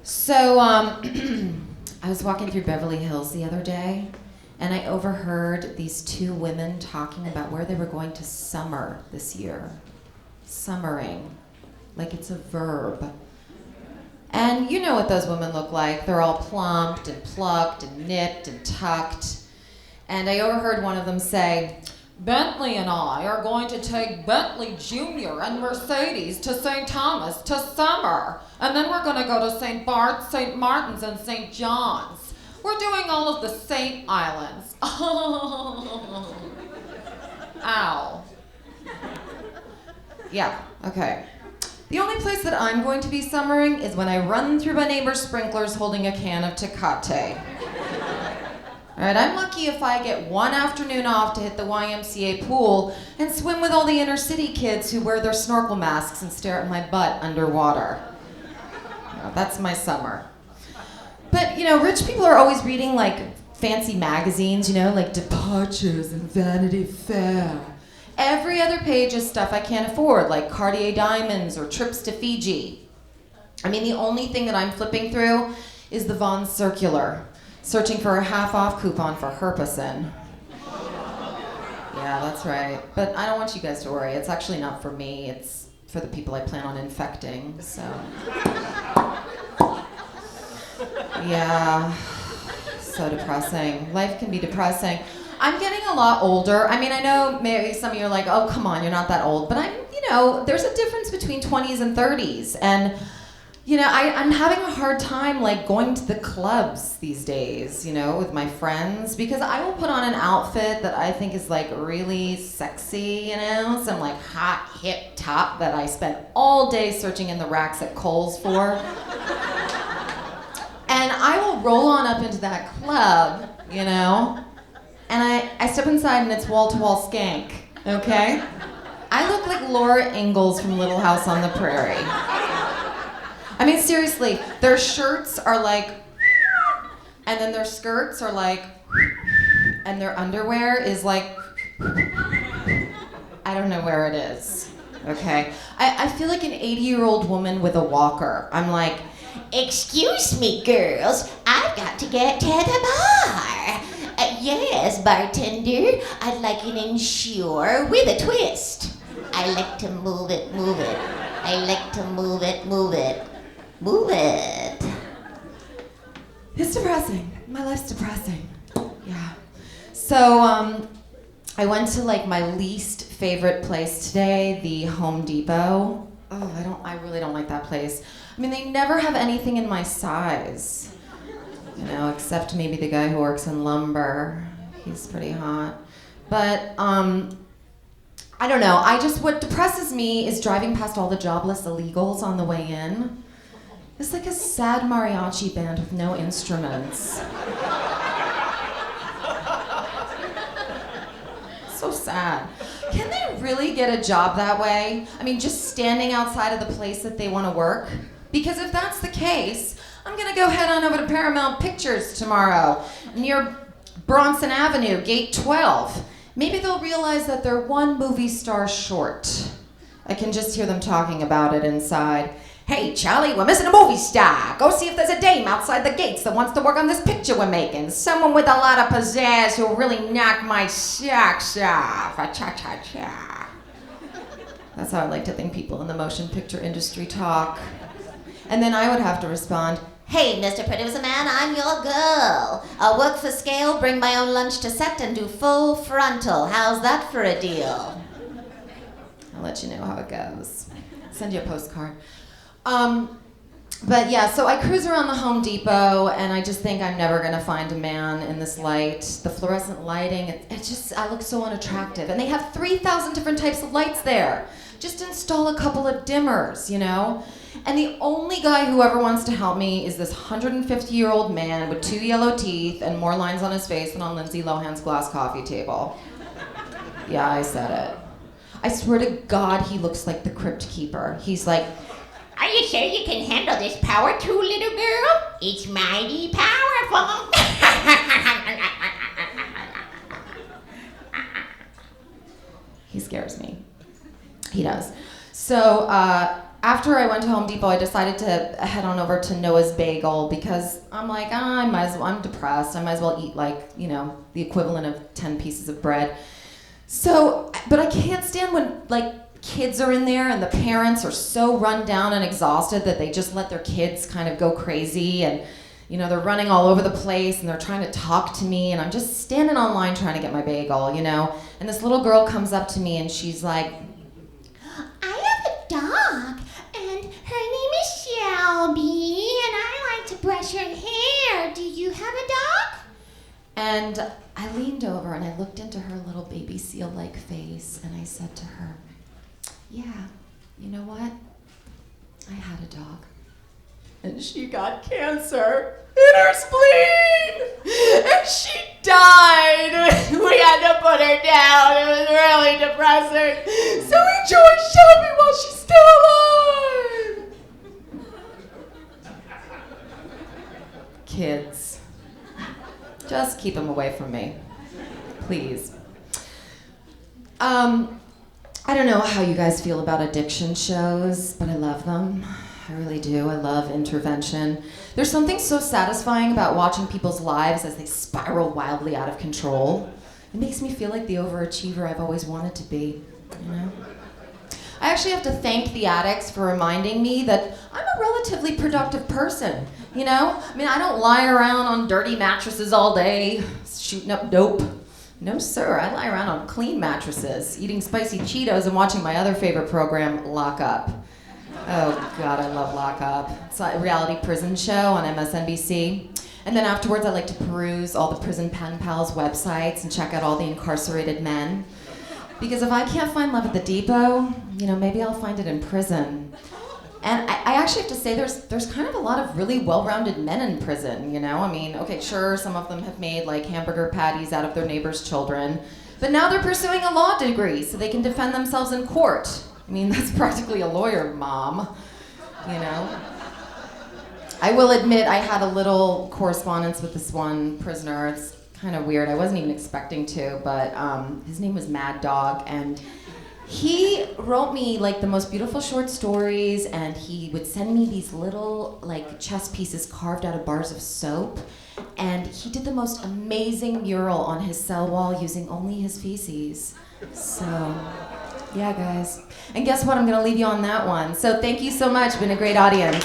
So, I was walking through Beverly Hills the other day, and I overheard these two women talking about where they were going to summer this year. Summering, like it's a verb. And you know what those women look like. They're all plumped and plucked and nipped and tucked. And I overheard one of them say, "Bentley and I are going to take Bentley Jr. and Mercedes to St. Thomas to summer. And then we're going to go to St. Bart's, St. Martin's, and St. John's. We're doing all of the St. Islands." Ow. Yeah, okay. The only place that I'm going to be summering is when I run through my neighbor's sprinklers holding a can of Tecate. All right, I'm lucky if I get one afternoon off to hit the YMCA pool and swim with all the inner city kids who wear their snorkel masks and stare at my butt underwater. That's my summer. But, rich people are always reading, like, fancy magazines, like Departures and Vanity Fair. Every other page is stuff I can't afford, like Cartier diamonds or trips to Fiji. I mean, the only thing that I'm flipping through is the Von Circular, searching for a half-off coupon for Herpesen. Yeah, that's right. But I don't want you guys to worry. It's actually not for me. It's for the people I plan on infecting, so. Yeah, so depressing. Life can be depressing. I'm getting a lot older. I mean, I know maybe some of you are like, "Oh, come on, you're not that old." But there's a difference between 20s and 30s. And, I'm having a hard time, like, going to the clubs these days, with my friends. Because I will put on an outfit that I think is, like, really sexy, some, like, hot, hip top that I spent all day searching in the racks at Kohl's for. And I will roll on up into that club, and I step inside and it's wall-to-wall skank, okay? I look like Laura Ingalls from Little House on the Prairie. I mean, seriously, their shirts are like, and then their skirts are like, and their underwear is like, I don't know where it is, okay? I feel like an 80-year-old woman with a walker. I'm like, "Excuse me, girls, I've got to get to the bar. Yes, bartender, I'd like an Ensure with a twist. I like to move it, move it. I like to move it, move it, move it." It's depressing. My life's depressing. Yeah. So, I went to, like, my least favorite place today, the Home Depot. Oh, I really don't like that place. I mean, they never have anything in my size. Except maybe the guy who works in lumber. He's pretty hot. But, I don't know. What depresses me is driving past all the jobless illegals on the way in. It's like a sad mariachi band with no instruments. So sad. Can they really get a job that way? I mean, just standing outside of the place that they want to work? Because if that's the case, I'm gonna go head on over to Paramount Pictures tomorrow, near Bronson Avenue, gate 12. Maybe they'll realize that they're one movie star short. I can just hear them talking about it inside. "Hey, Charlie, we're missing a movie star. Go see if there's a dame outside the gates that wants to work on this picture we're making. Someone with a lot of pizzazz who'll really knock my socks off. Cha-cha-cha. That's how I like to think people in the motion picture industry talk. And then I would have to respond, "Hey, Mr. Producer Man, I'm your girl. I'll work for scale, bring my own lunch to set, and do full frontal. How's that for a deal?" I'll let you know how it goes. Send you a postcard. But yeah, so I cruise around the Home Depot, and I just think I'm never gonna find a man in this light. The fluorescent lighting, I look so unattractive. And they have 3,000 different types of lights there. Just install a couple of dimmers, And the only guy who ever wants to help me is this 150-year-old man with 2 yellow teeth and more lines on his face than on Lindsay Lohan's glass coffee table. Yeah, I said it. I swear to God, he looks like the Crypt Keeper. He's like, "Are you sure you can handle this power tool, little girl? It's mighty powerful." He scares me. He does. So after I went to Home Depot, I decided to head on over to Noah's Bagel because I'm like, I'm depressed. I might as well eat the equivalent of 10 pieces of bread. So, but I can't stand when kids are in there and the parents are so run down and exhausted that they just let their kids kind of go crazy and they're running all over the place and they're trying to talk to me and I'm just standing online trying to get my bagel, and this little girl comes up to me and she's like, I have a dog and her name is Shelby and I like to brush her hair. Do you have a dog? And I leaned over and I looked into her little baby seal-like face and I said to her, yeah, you know what? I had a dog. And she got cancer in her spleen! And she died! We had to put her down. It was really depressing. So enjoy Shelby while she's still alive! Kids. Just keep them away from me. Please. I don't know how you guys feel about addiction shows, but I love them. I really do. I love intervention. There's something so satisfying about watching people's lives as they spiral wildly out of control. It makes me feel like the overachiever I've always wanted to be, I actually have to thank the addicts for reminding me that I'm a relatively productive person, I don't lie around on dirty mattresses all day, shooting up dope. No, sir, I lie around on clean mattresses, eating spicy Cheetos and watching my other favorite program, Lock Up. Oh, God, I love Lock Up. It's a reality prison show on MSNBC. And then afterwards, I like to peruse all the prison pen pals' websites and check out all the incarcerated men. Because if I can't find love at the depot, maybe I'll find it in prison. And I actually have to say there's kind of a lot of really well-rounded men in prison, okay, sure, some of them have made hamburger patties out of their neighbors' children, but now they're pursuing a law degree so they can defend themselves in court. That's practically a lawyer, Mom, I will admit I had a little correspondence with this one prisoner. It's kind of weird. I wasn't even expecting to, but his name was Mad Dog, and he wrote me the most beautiful short stories, and he would send me these little chess pieces carved out of bars of soap, and he did the most amazing mural on his cell wall using only his feces. So, yeah, guys. And guess what? I'm gonna leave you on that one. So thank you so much. Been a great audience.